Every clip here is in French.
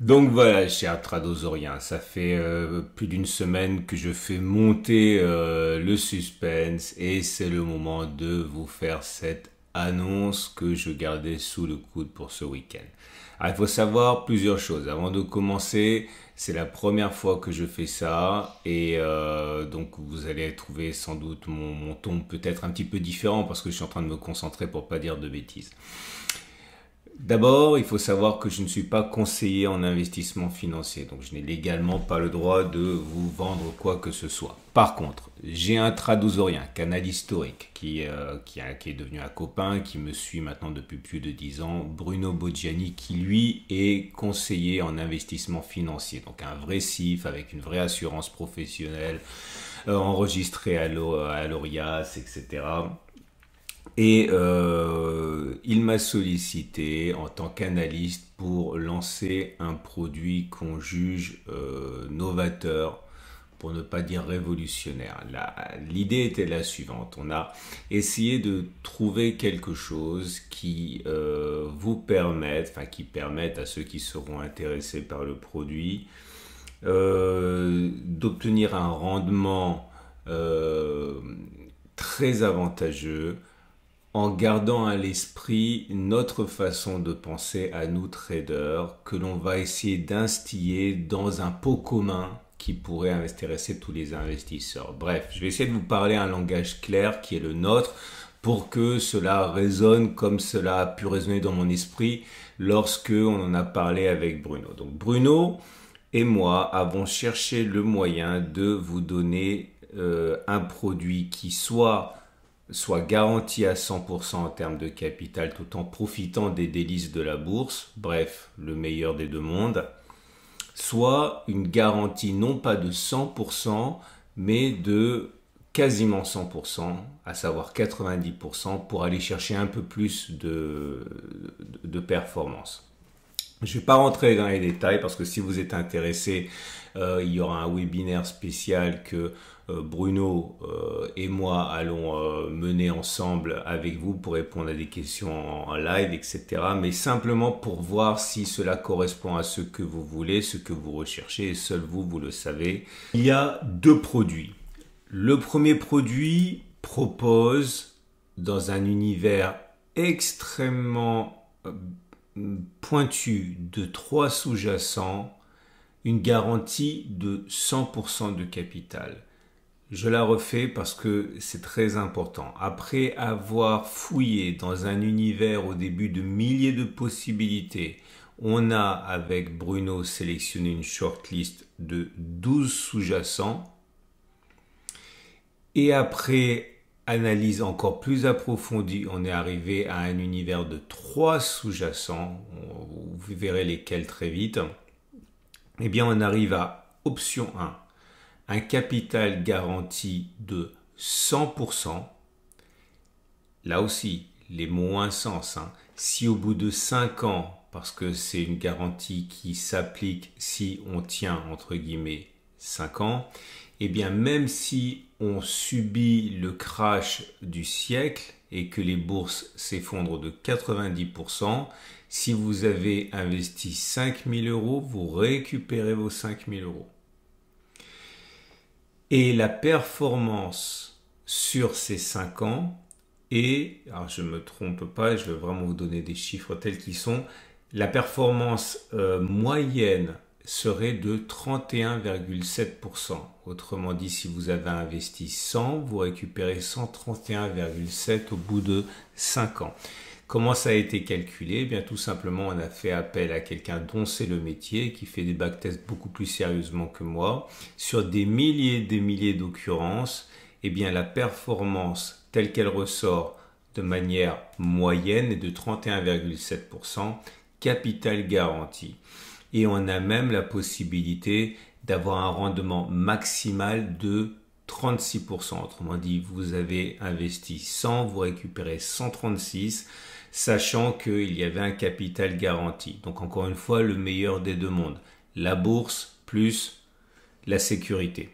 Donc voilà, cher Tradosaurien, ça fait plus d'une semaine que je fais monter le suspense et c'est le moment de vous faire cette annonce que je gardais sous le coude pour ce week-end. Alors, il faut savoir plusieurs choses. Avant de commencer, c'est la première fois que je fais ça et donc vous allez trouver sans doute mon ton peut-être un petit peu différent parce que je suis en train de me concentrer pour pas dire de bêtises. D'abord, il faut savoir que je ne suis pas conseiller en investissement financier, donc je n'ai légalement pas le droit de vous vendre quoi que ce soit. Par contre, j'ai un tradusorien, canal historique, qui est devenu un copain, qui me suit maintenant depuis plus de 10 ans, Bruno Boggiani, qui lui est conseiller en investissement financier, donc un vrai CIF avec une vraie assurance professionnelle, enregistrée à l'ORIAS, etc. Et il m'a sollicité en tant qu'analyste pour lancer un produit qu'on juge novateur, pour ne pas dire révolutionnaire. L'idée était la suivante. On a essayé de trouver quelque chose qui vous permette, enfin qui permette à ceux qui seront intéressés par le produit, d'obtenir un rendement très avantageux en gardant à l'esprit notre façon de penser à nous traders que l'on va essayer d'instiller dans un pot commun qui pourrait intéresser tous les investisseurs. Bref, je vais essayer de vous parler un langage clair qui est le nôtre pour que cela résonne comme cela a pu résonner dans mon esprit lorsque on en a parlé avec Bruno. Donc Bruno et moi avons cherché le moyen de vous donner un produit qui soit garanti à 100% en termes de capital tout en profitant des délices de la bourse, bref, le meilleur des deux mondes, soit une garantie non pas de 100%, mais de quasiment 100%, à savoir 90% pour aller chercher un peu plus de performance. Je ne vais pas rentrer dans les détails parce que si vous êtes intéressé, il y aura un webinaire spécial que Bruno et moi allons mener ensemble avec vous pour répondre à des questions en live, etc. Mais simplement pour voir si cela correspond à ce que vous voulez, ce que vous recherchez, et seul vous, vous le savez. Il y a deux produits. Le premier produit propose, dans un univers extrêmement pointu de trois sous-jacents, une garantie de 100% de capital. Je la refais parce que c'est très important. Après avoir fouillé dans un univers au début de milliers de possibilités, on a avec Bruno sélectionné une shortlist de 12 sous-jacents. Et après analyse encore plus approfondie, on est arrivé à un univers de 3 sous-jacents. Vous verrez lesquels très vite. Eh bien, on arrive à option 1. Un capital garanti de 100%. Là aussi, les mots ont un sens. Si au bout de 5 ans, parce que c'est une garantie qui s'applique si on tient, entre guillemets, 5 ans, eh bien même si on subit le crash du siècle et que les bourses s'effondrent de 90%, si vous avez investi 5 000 euros, vous récupérez vos 5 000 euros. Et la performance sur ces 5 ans est, alors je ne me trompe pas, je vais vraiment vous donner des chiffres tels qu'ils sont, la performance moyenne serait de 31,7%. Autrement dit, si vous avez investi 100, vous récupérez 131,7 au bout de 5 ans. Comment ça a été calculé? Eh bien, tout simplement, on a fait appel à quelqu'un dont c'est le métier, qui fait des backtests beaucoup plus sérieusement que moi. Sur des milliers d'occurrences, eh bien, la performance telle qu'elle ressort de manière moyenne est de 31,7%, capital garanti. Et on a même la possibilité d'avoir un rendement maximal de 36%. Autrement dit, vous avez investi 100, vous récupérez 136, sachant qu'il y avait un capital garanti. Donc encore une fois, le meilleur des deux mondes. La bourse plus la sécurité.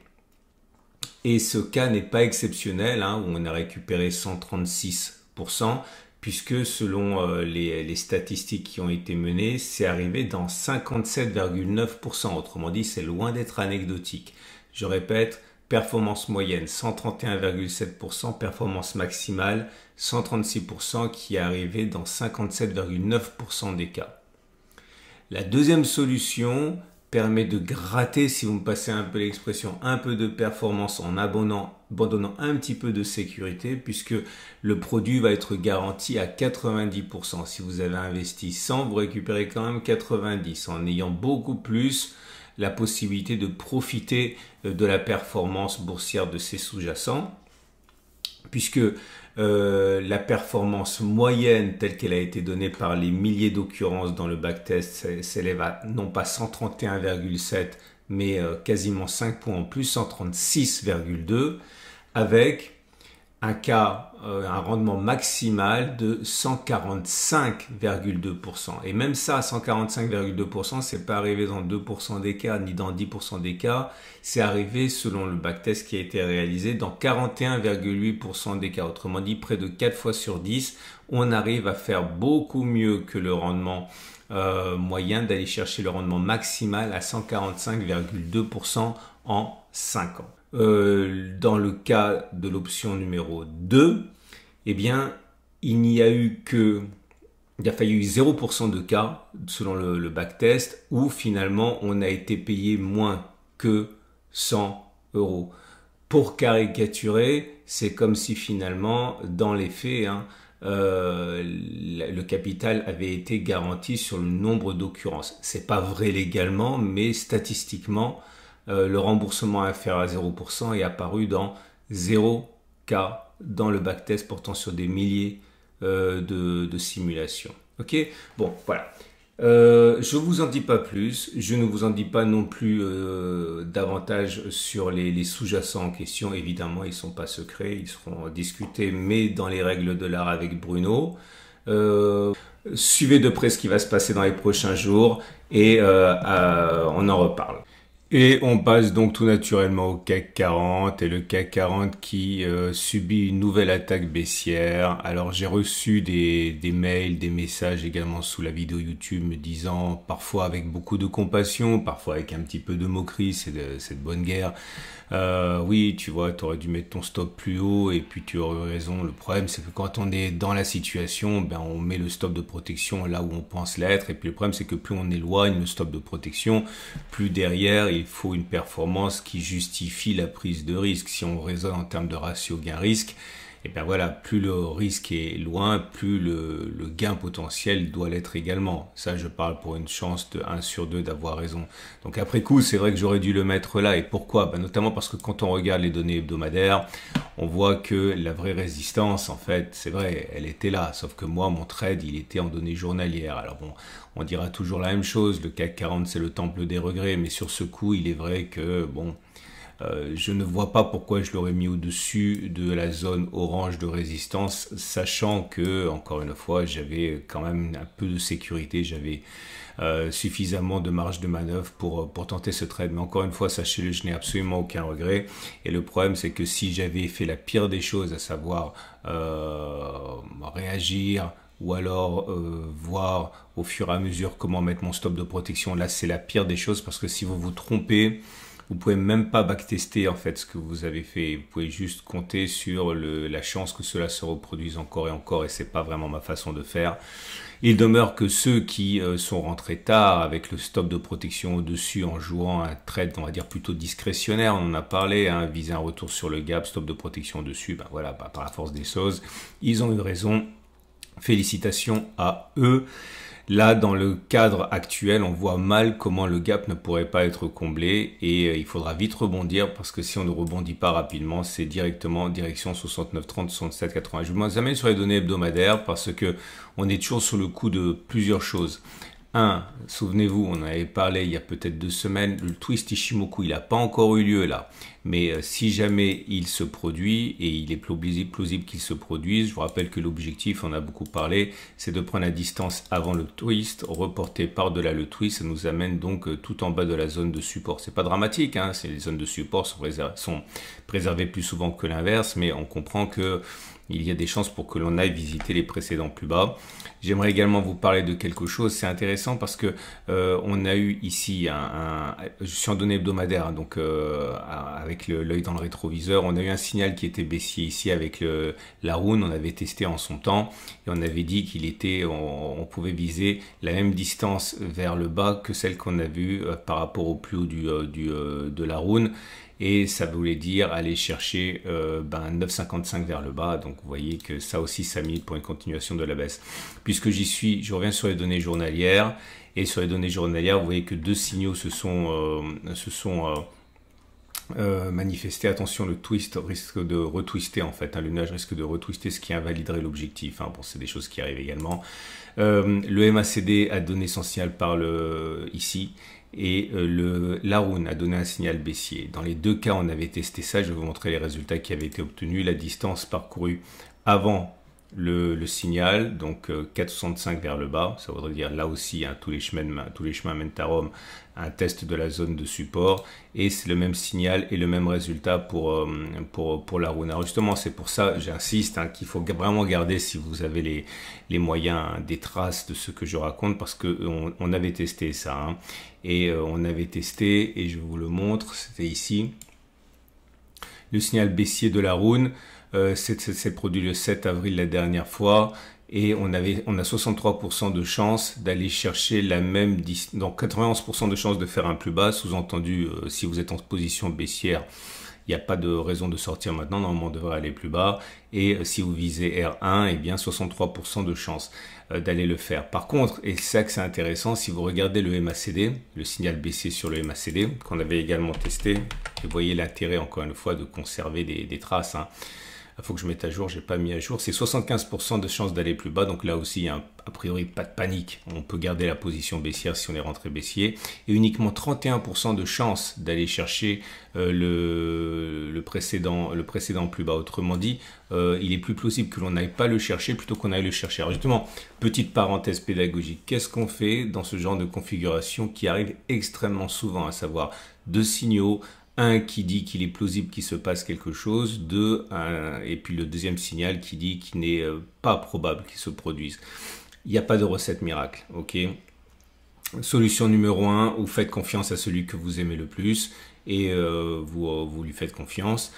Et ce cas n'est pas exceptionnel, où on a récupéré 136%, puisque selon les statistiques qui ont été menées, c'est arrivé dans 57,9%. Autrement dit, c'est loin d'être anecdotique. Je répète, performance moyenne 131,7%, performance maximale 136% qui est arrivé dans 57,9% des cas. La deuxième solution permet de gratter, si vous me passez un peu l'expression, un peu de performance en abandonnant un petit peu de sécurité, puisque le produit va être garanti à 90%. Si vous avez investi 100, vous récupérez quand même 90, en ayant beaucoup plus la possibilité de profiter de la performance boursière de ces sous-jacents, puisque la performance moyenne telle qu'elle a été donnée par les milliers d'occurrences dans le backtest s'élève à non pas 131,7 mais quasiment 5 points en plus, 136,2, avec un rendement maximal de 145,2%. Et même ça, 145,2%, c'est pas arrivé dans 2% des cas, ni dans 10% des cas. C'est arrivé, selon le backtest qui a été réalisé, dans 41,8% des cas. Autrement dit, près de 4 fois sur 10, on arrive à faire beaucoup mieux que le rendement moyen, d'aller chercher le rendement maximal à 145,2% en 5 ans. Dans le cas de l'option numéro 2, eh bien, il a fallu 0% de cas, selon le backtest, où finalement on a été payé moins que 100 euros. Pour caricaturer, c'est comme si finalement, dans les faits, le capital avait été garanti sur le nombre d'occurrences. C'est pas vrai légalement, mais statistiquement, le remboursement inférieur à 0% est apparu dans 0 cas dans le backtest portant sur des milliers de simulations. Ok, bon, voilà. Je ne vous en dis pas plus. Je ne vous en dis pas non plus davantage sur les sous-jacents en question. Évidemment, ils ne sont pas secrets. Ils seront discutés, mais dans les règles de l'art avec Bruno. Suivez de près ce qui va se passer dans les prochains jours et on en reparle. Et on passe donc tout naturellement au CAC 40 et le CAC 40 qui subit une nouvelle attaque baissière. Alors j'ai reçu des mails, des messages également sous la vidéo YouTube me disant, parfois avec beaucoup de compassion, parfois avec un petit peu de moquerie, c'est de bonne guerre. Oui, tu vois, tu aurais dû mettre ton stop plus haut et puis tu aurais raison. Le problème, c'est que quand on est dans la situation, ben, on met le stop de protection là où on pense l'être. Et puis le problème, c'est que plus on éloigne le stop de protection, plus derrière, il faut une performance qui justifie la prise de risque. Si on raisonne en termes de ratio gain-risque, et bien voilà, plus le risque est loin, plus le gain potentiel doit l'être également. Ça, je parle pour une chance de 1 sur 2 d'avoir raison. Donc après coup, c'est vrai que j'aurais dû le mettre là. Et pourquoi? Ben, notamment parce que quand on regarde les données hebdomadaires, on voit que la vraie résistance, en fait, c'est vrai, elle était là. Sauf que moi, mon trade, il était en données journalières. Alors bon, on dira toujours la même chose. Le CAC 40, c'est le temple des regrets. Mais sur ce coup, il est vrai que, bon... je ne vois pas pourquoi je l'aurais mis au-dessus de la zone orange de résistance, sachant que, encore une fois, j'avais quand même un peu de sécurité, j'avais suffisamment de marge de manœuvre pour tenter ce trade. Mais encore une fois, sachez-le, je n'ai absolument aucun regret. Et le problème, c'est que si j'avais fait la pire des choses, à savoir réagir, ou alors voir au fur et à mesure comment mettre mon stop de protection, là c'est la pire des choses, parce que si vous vous trompez, vous pouvez même pas backtester en fait ce que vous avez fait. Vous pouvez juste compter sur la chance que cela se reproduise encore et encore, et c'est pas vraiment ma façon de faire. Il demeure que ceux qui sont rentrés tard avec le stop de protection au-dessus en jouant un trade, on va dire plutôt discrétionnaire, on en a parlé, viser un retour sur le gap, stop de protection au-dessus, ben voilà, par la force des choses, ils ont eu raison. Félicitations à eux. Là, dans le cadre actuel, on voit mal comment le gap ne pourrait pas être comblé et il faudra vite rebondir, parce que si on ne rebondit pas rapidement, c'est directement direction 69,30, 67,80. Je vous amène sur les données hebdomadaires parce que on est toujours sur le coup de plusieurs choses. Souvenez-vous, on en avait parlé il y a peut-être 2 semaines, le twist Ishimoku, il n'a pas encore eu lieu là. Mais si jamais il se produit, et il est plausible qu'il se produise, je vous rappelle que l'objectif, on a beaucoup parlé, c'est de prendre la distance avant le twist, reporter par-delà le twist, ça nous amène donc tout en bas de la zone de support. C'est pas dramatique, les zones de support sont préservées plus souvent que l'inverse, mais on comprend que il y a des chances pour que l'on aille visiter les précédents plus bas. J'aimerais également vous parler de quelque chose. C'est intéressant parce que on a eu ici je suis en données hebdomadaires, hein, donc avec l'œil dans le rétroviseur, on a eu un signal qui était baissier ici avec la Rune. On avait testé en son temps et on avait dit on pouvait viser la même distance vers le bas que celle qu'on a vue par rapport au plus haut de la Rune. Et ça voulait dire aller chercher 9,55 vers le bas. Donc vous voyez que ça aussi, ça milite pour une continuation de la baisse. Puisque j'y suis, je reviens sur les données journalières. Et sur les données journalières, vous voyez que deux signaux se sont manifestés. Attention, le twist risque de retwister en fait. Le nuage risque de retwister, ce qui invaliderait l'objectif. Bon, c'est des choses qui arrivent également. Le MACD a donné son signal ici. Et la Rune a donné un signal baissier. Dans les deux cas, on avait testé ça. Je vais vous montrer les résultats qui avaient été obtenus. La distance parcourue avant le signal, donc 4,65 vers le bas. Ça voudrait dire là aussi, tous les chemins mènent à Rome, un test de la zone de support. Et c'est le même signal et le même résultat pour la Rune. Alors justement, c'est pour ça, j'insiste, qu'il faut vraiment garder, si vous avez les moyens, des traces de ce que je raconte, parce qu'on avait testé ça. Et on avait testé, et je vous le montre, c'était ici, le signal baissier de la Rune. C'est produit le 7 avril la dernière fois. Et on a 63% de chance d'aller chercher la même distance, donc 91% de chance de faire un plus bas, sous-entendu, si vous êtes en position baissière, il n'y a pas de raison de sortir maintenant, normalement on devrait aller plus bas. Et si vous visez R1, eh bien 63% de chance d'aller le faire. Par contre, et c'est ça que c'est intéressant, si vous regardez le MACD, le signal baissier sur le MACD, qu'on avait également testé, et vous voyez l'intérêt encore une fois de conserver des traces. Il faut que je mette à jour, j'ai pas mis à jour. C'est 75% de chance d'aller plus bas. Donc là aussi, a priori, pas de panique. On peut garder la position baissière si on est rentré baissier. Et uniquement 31% de chance d'aller chercher le précédent plus bas. Autrement dit, il est plus plausible que l'on n'aille pas le chercher plutôt qu'on aille le chercher. Alors justement, petite parenthèse pédagogique. Qu'est-ce qu'on fait dans ce genre de configuration qui arrive extrêmement souvent, à savoir deux signaux, un qui dit qu'il est plausible qu'il se passe quelque chose, et puis le deuxième signal qui dit qu'il n'est pas probable qu'il se produise. Il n'y a pas de recette miracle, ok? Solution numéro 1, vous faites confiance à celui que vous aimez le plus et vous lui faites confiance.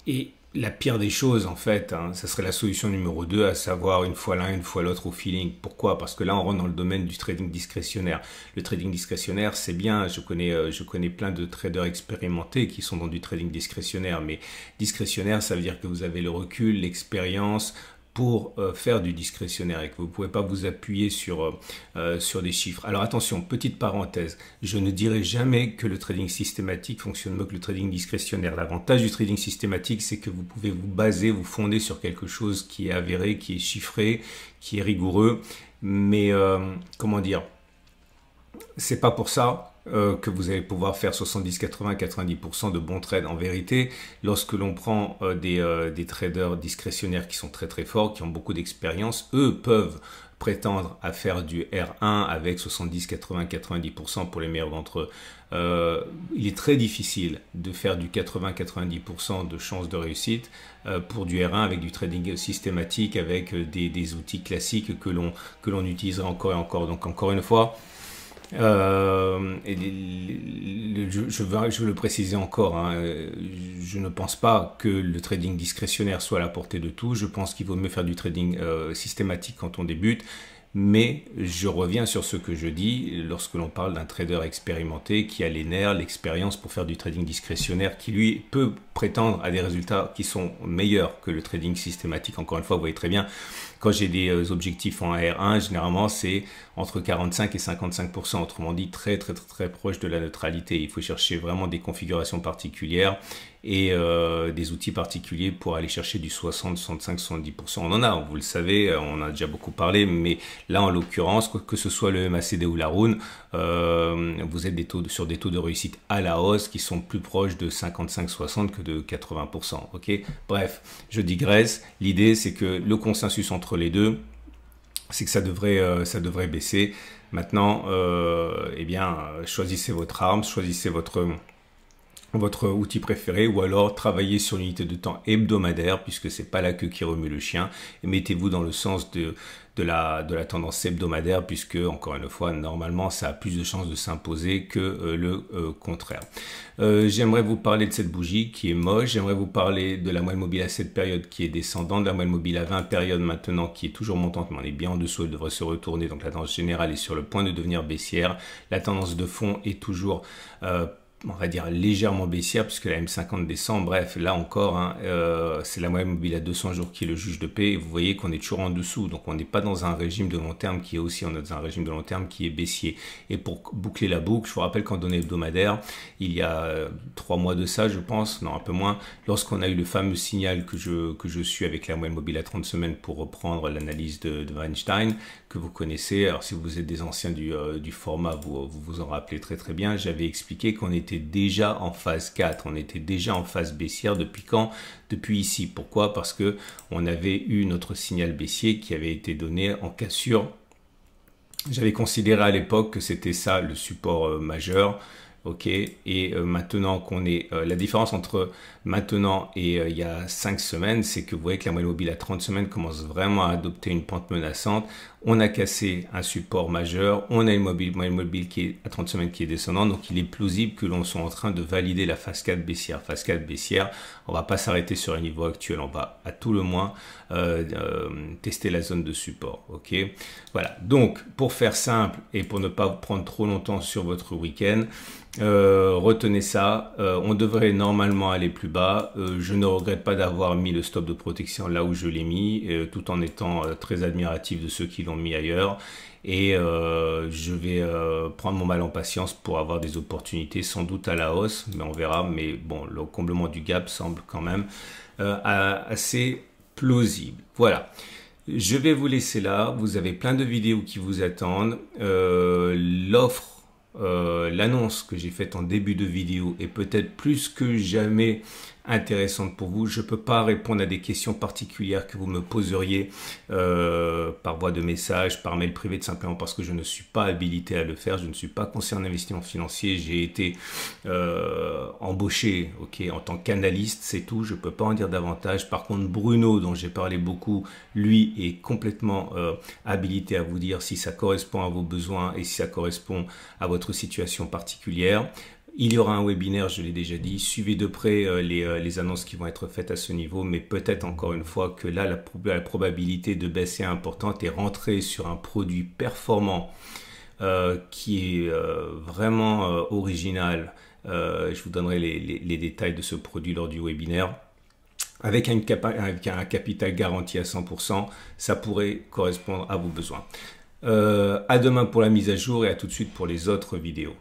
Et la pire des choses, en fait, ça serait la solution numéro 2, à savoir une fois l'un, une fois l'autre au feeling. Pourquoi? Parce que là, on rentre dans le domaine du trading discrétionnaire. Le trading discrétionnaire, c'est bien. Je connais plein de traders expérimentés qui sont dans du trading discrétionnaire. Mais discrétionnaire, ça veut dire que vous avez le recul, l'expérience pour faire du discrétionnaire et que vous ne pouvez pas vous appuyer sur des chiffres. Alors attention, petite parenthèse, je ne dirai jamais que le trading systématique fonctionne mieux que le trading discrétionnaire. L'avantage du trading systématique, c'est que vous pouvez vous fonder sur quelque chose qui est avéré, qui est chiffré, qui est rigoureux. Mais comment dire, c'est pas pour ça que vous allez pouvoir faire 70, 80, 90% de bons trades. En vérité, lorsque l'on prend des traders discrétionnaires qui sont très très forts, qui ont beaucoup d'expérience, eux peuvent prétendre à faire du R1 avec 70, 80, 90% pour les meilleurs d'entre eux. Il est très difficile de faire du 80-90% de chances de réussite pour du R1 avec du trading systématique, avec des outils classiques que l'on utiliserait encore et encore. Donc encore une fois, je veux le préciser encore, je ne pense pas que le trading discrétionnaire soit à la portée de tout. Je pense qu'il vaut mieux faire du trading systématique quand on débute. Mais je reviens sur ce que je dis lorsque l'on parle d'un trader expérimenté qui a les nerfs, l'expérience pour faire du trading discrétionnaire, qui lui peut prétendre à des résultats qui sont meilleurs que le trading systématique. Encore une fois, vous voyez très bien, quand j'ai des objectifs en R1, généralement c'est entre 45 et 55%, autrement dit très très très très proche de la neutralité. Il faut chercher vraiment des configurations particulières et des outils particuliers pour aller chercher du 60, 65, 70%. On en a, vous le savez, on en a déjà beaucoup parlé, mais là en l'occurrence, que ce soit le MACD ou la Rune, vous êtes sur des taux de réussite à la hausse qui sont plus proches de 55-60 que de 80%. Ok, bref, je digresse. L'idée, c'est que le consensus entre les deux, c'est que ça devrait baisser. Maintenant, choisissez votre arme, choisissez votre votre outil préféré, ou alors travaillez sur l'unité de temps hebdomadaire, puisque c'est pas la queue qui remue le chien, et mettez-vous dans le sens de la tendance hebdomadaire, puisque, encore une fois, normalement, ça a plus de chances de s'imposer que le contraire. J'aimerais vous parler de cette bougie qui est moche, j'aimerais vous parler de la moyenne mobile à cette période qui est descendante, de la moyenne mobile à 20 périodes maintenant qui est toujours montante, mais on est bien en dessous, elle devrait se retourner, donc la tendance générale est sur le point de devenir baissière, la tendance de fond est toujours on va dire légèrement baissière puisque la M50 descend. Bref, là encore, hein, c'est la moyenne mobile à 200 jours qui est le juge de paix. Et vous voyez qu'on est toujours en dessous. Donc, on n'est pas dans un régime de long terme qui est haussier. On est dans un régime de long terme qui est baissier. Et pour boucler la boucle, je vous rappelle qu'en données hebdomadaires, il y a 3 mois de ça, je pense, non, un peu moins, lorsqu'on a eu le fameux signal que je suis avec la moyenne mobile à 30 semaines pour reprendre l'analyse de Weinstein, que vous connaissez. Alors, si vous êtes des anciens du format, vous en rappelez très très bien. J'avais expliqué qu'on était déjà en phase 4, on était déjà en phase baissière depuis quand? Depuis ici. Pourquoi? Parce que on avait eu notre signal baissier qui avait été donné en cassure. J'avais considéré à l'époque que c'était ça le support majeur. Ok, et maintenant qu'on est la différence entre maintenant et il y a 5 semaines, c'est que vous voyez que la moyenne mobile à 30 semaines commence vraiment à adopter une pente menaçante. On a cassé un support majeur, on a une moyenne mobile qui est à 30 semaines qui est descendante, donc il est plausible que l'on soit en train de valider la phase 4 baissière. Phase 4 baissière, on va pas s'arrêter sur un niveau actuel, on va à tout le moins tester la zone de support. Ok, voilà. Donc pour faire simple et pour ne pas prendre trop longtemps sur votre week-end, retenez ça, on devrait normalement aller plus bas. Je ne regrette pas d'avoir mis le stop de protection là où je l'ai mis, tout en étant très admiratif de ceux qui l'ont mis ailleurs. Et je vais prendre mon mal en patience pour avoir des opportunités, sans doute à la hausse, mais on verra. Mais bon, le comblement du gap semble quand même assez plausible. Voilà. Je vais vous laisser là. Vous avez plein de vidéos qui vous attendent. L'annonce que j'ai faite en début de vidéo est peut-être plus que jamais intéressante pour vous. Je ne peux pas répondre à des questions particulières que vous me poseriez par voie de message, par mail privé, tout simplement parce que je ne suis pas habilité à le faire. Je ne suis pas conseiller en investissement financier. J'ai été embauché en tant qu'analyste, c'est tout. Je ne peux pas en dire davantage. Par contre, Bruno, dont j'ai parlé beaucoup, lui est complètement habilité à vous dire si ça correspond à vos besoins et si ça correspond à votre situation particulière. Il y aura un webinaire, je l'ai déjà dit. Suivez de près les annonces qui vont être faites à ce niveau, mais peut-être encore une fois que là, la probabilité de baisse est importante et rentrer sur un produit performant qui est vraiment original. Je vous donnerai les détails de ce produit lors du webinaire. Avec un capital garanti à 100%, ça pourrait correspondre à vos besoins. À demain pour la mise à jour et à tout de suite pour les autres vidéos.